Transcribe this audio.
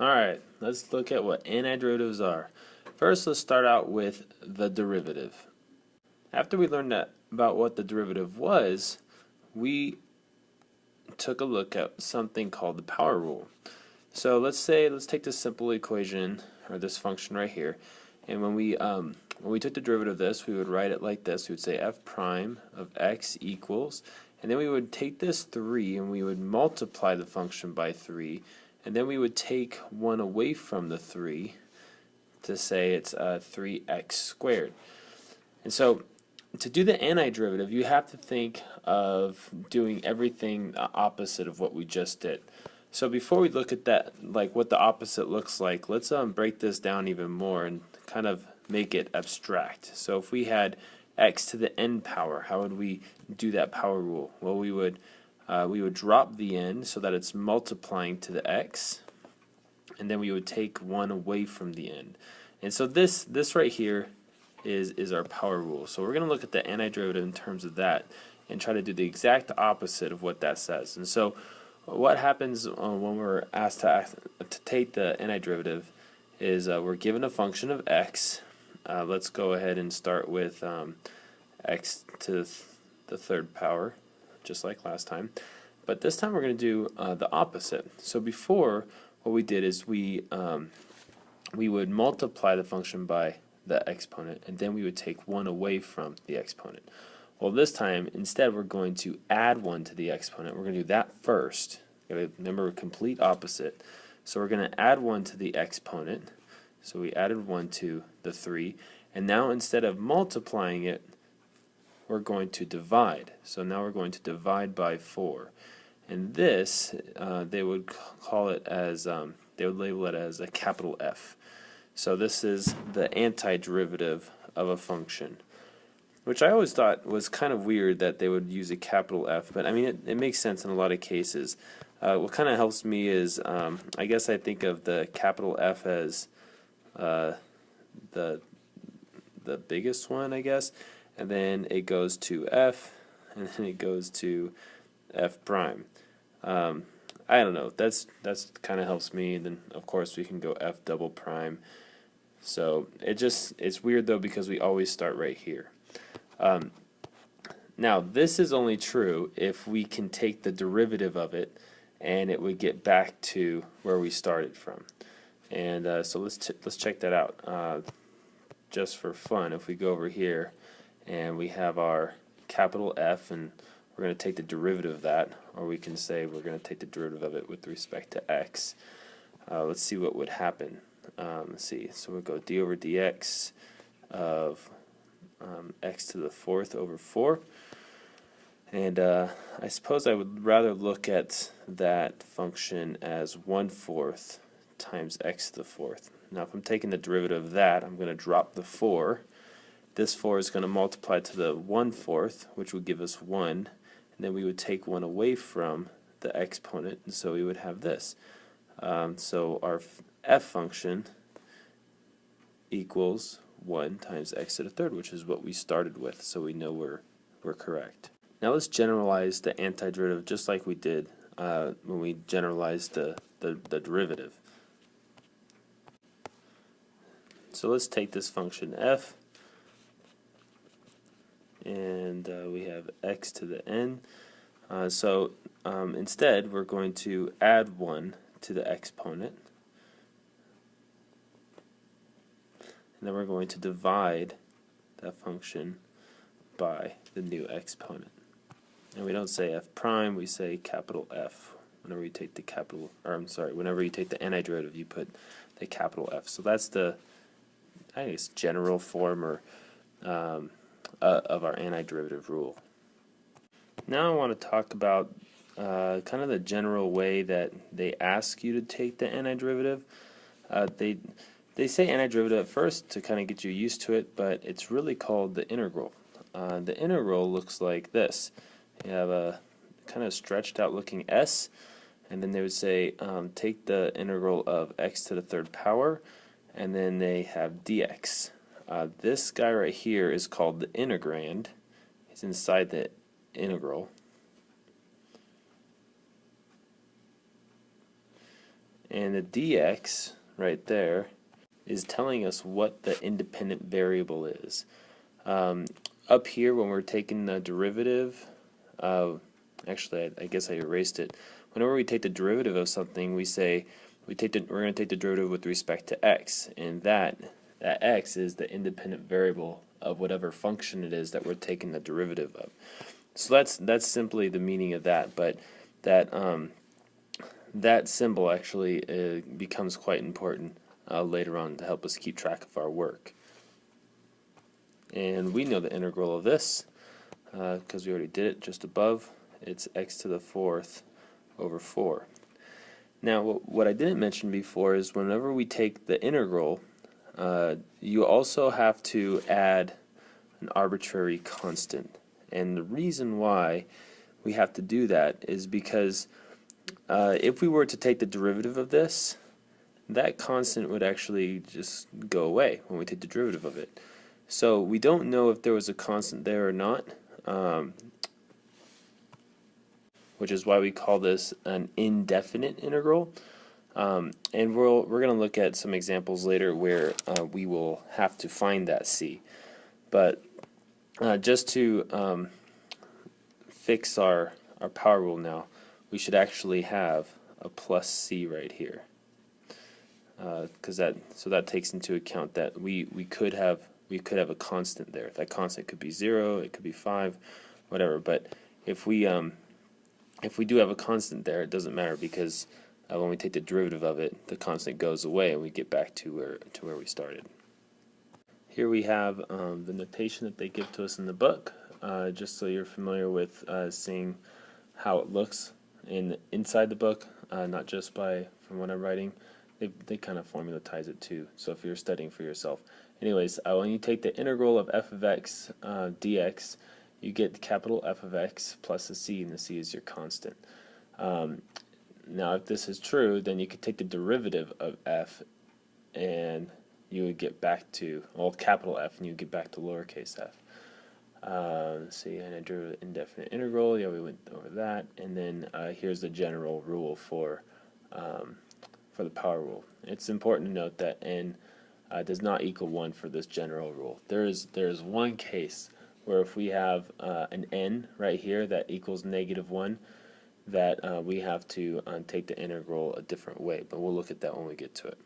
Alright, let's look at what antiderivatives are. First, let's start out with the derivative. After we learned about what the derivative was, we took a look at something called the power rule. So let's take this simple equation, or this function right here, and when we took the derivative of this, we would write it like this. We would say f prime of x equals, and then we would take this 3 and we would multiply the function by 3, and then we would take 1 away from the 3 to say it's 3x squared. And so to do the antiderivative, you have to think of doing everything opposite of what we just did. So before we look at that, like what the opposite looks like, let's break this down even more and kind of make it abstract. So if we had x to the n power, how would we do that power rule? Well, we would drop the n so that it's multiplying to the x, and then we would take 1 away from the n. And so this right here is our power rule. So we're going to look at the antiderivative in terms of that and try to do the exact opposite of what that says. And so what happens when we're asked to take the antiderivative is we're given a function of x. Let's go ahead and start with x to the third power, just like last time. But this time we're going to do the opposite. So before, what we did is we would multiply the function by the exponent, and then we would take 1 away from the exponent. Well, this time, instead, we're going to add 1 to the exponent. We're going to do that first. Remember, complete opposite. So we're going to add 1 to the exponent. So we added 1 to the 3. And now, instead of multiplying it, we're going to divide. So now we're going to divide by 4. And this, they would call it as, they would label it as a capital F. So this is the antiderivative of a function, which I always thought was kind of weird that they would use a capital F, but I mean it makes sense in a lot of cases. What kind of helps me is I guess I think of the capital F as the biggest one, I guess, and then it goes to F, and then it goes to F prime. I don't know. That's kind of helps me. And then of course we can go F double prime. So it's weird though because we always start right here. Now this is only true if we can take the derivative of it and it would get back to where we started from. And so let's check that out. Just for fun, if we go over here and we have our capital F and we're going to take the derivative of that, or we can say we're going to take the derivative of it with respect to x. Let's see what would happen. Let's see, so we'll go d over dx of x to the 4th over 4. And I suppose I would rather look at that function as 1/4 times x to the 4th. Now if I'm taking the derivative of that, I'm going to drop the 4. This 4 is going to multiply to the 1/4, which would give us 1. And then we would take 1 away from the exponent, and so we would have this. So our f function equals 1 times x to the 3rd, which is what we started with, so we know we're correct. Now let's generalize the antiderivative just like we did when we generalized the derivative. So let's take this function f, and we have x to the n. Instead we're going to add 1 to the exponent, and then we're going to divide that function by the new exponent. And we don't say f prime, we say capital F. Whenever you take the capital, or I'm sorry, whenever you take the antiderivative, you put the capital F. So that's the, I guess, general form or of our antiderivative rule. Now I want to talk about kind of the general way that they ask you to take the antiderivative. They say antiderivative at first to kind of get you used to it, but it's really called the integral. The integral looks like this. You have a kind of stretched out looking s, and then they would say take the integral of x to the 3rd power, and then they have dx. This guy right here is called the integrand. It's inside the integral. And the dx right there is telling us what the independent variable is. Up here, when we're taking the derivative, actually, I guess I erased it. Whenever we take the derivative of something, we say we're going to take the derivative with respect to x, and that x is the independent variable of whatever function it is that we're taking the derivative of. So that's simply the meaning of that. But that symbol actually becomes quite important later on to help us keep track of our work. And we know the integral of this because we already did it just above. It's x to the fourth over 4. Now what I didn't mention before is whenever we take the integral, you also have to add an arbitrary constant. And the reason why we have to do that is because if we were to take the derivative of this, that constant would actually just go away when we take the derivative of it. So we don't know if there was a constant there or not, which is why we call this an indefinite integral. And we're going to look at some examples later where we will have to find that c. But just to fix our power rule now, we should actually have a plus c right here, because that takes into account that we could have a constant there. That constant could be 0, it could be 5, whatever. But if we do have a constant there, it doesn't matter, because when we take the derivative of it, the constant goes away and we get back to where we started. Here we have the notation that they give to us in the book, just so you're familiar with seeing how it looks inside the book, not just from what I'm writing. They kind of formulatize it too, so if you're studying for yourself. Anyways, when you take the integral of f of x dx, you get capital F of x plus a c, and the c is your constant. Now if this is true, then you could take the derivative of f and you would get back to, well, capital F, and you would get back to lowercase f. Let's see, and I drew an indefinite integral. Yeah, we went over that. And then here's the general rule for the power rule. It's important to note that n does not equal 1 for this general rule. There's one case where if we have an n right here that equals -1, that we have to take the integral a different way, but we'll look at that when we get to it.